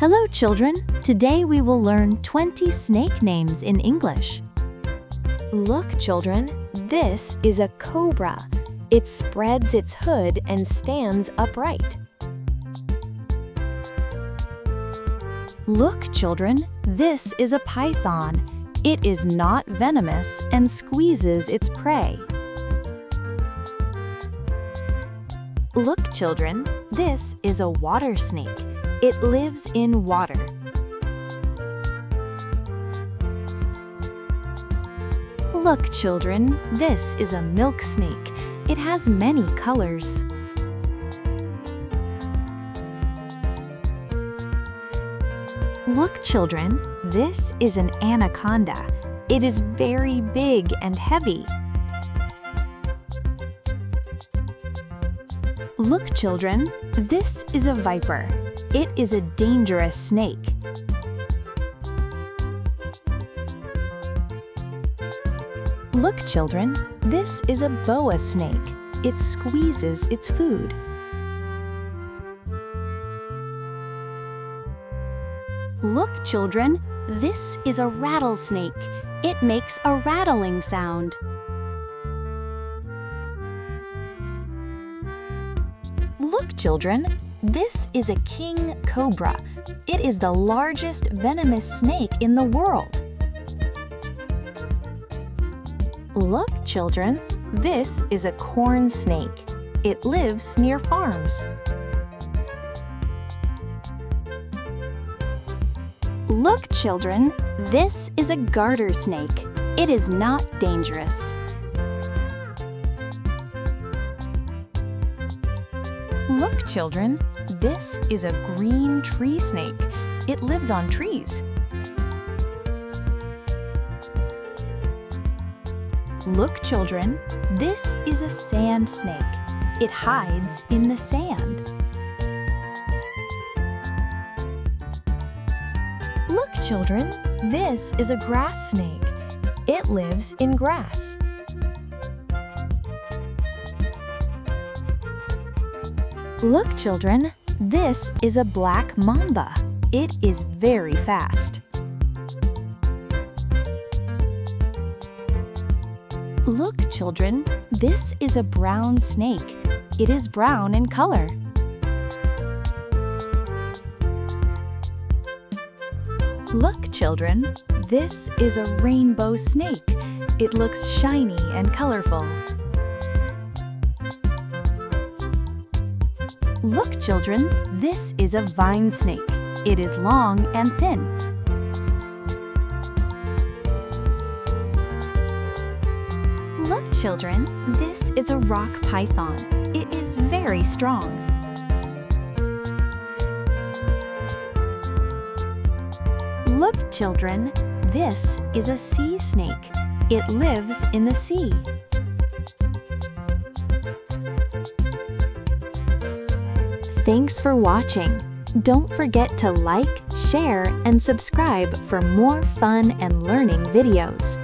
Hello, children! Today we will learn 20 snake names in English. Look, children, this is a cobra. It spreads its hood and stands upright. Look, children, this is a python. It is not venomous and squeezes its prey. Look, children, this is a water snake. It lives in water. Look, children, this is a milk snake. It has many colors. Look, children, this is an anaconda. It is very big and heavy. Look, children, this is a viper. It is a dangerous snake. Look, children, this is a boa snake. It squeezes its food. Look, children, this is a rattlesnake. It makes a rattling sound. Look, children, this is a king cobra. It is the largest venomous snake in the world. Look, children, this is a corn snake. It lives near farms. Look, children, this is a garter snake. It is not dangerous. Look, children, this is a green tree snake. It lives on trees. Look, children, this is a sand snake. It hides in the sand. Look, children, this is a grass snake. It lives in grass. Look, children, this is a black mamba. It is very fast. Look, children, this is a brown snake. It is brown in color. Look, children, this is a rainbow snake. It looks shiny and colorful. Look, children, this is a vine snake. It is long and thin. Look, children, this is a rock python. It is very strong. Look, children, this is a sea snake. It lives in the sea. Thanks for watching. Don't forget to like, share, and subscribe for more fun and learning videos.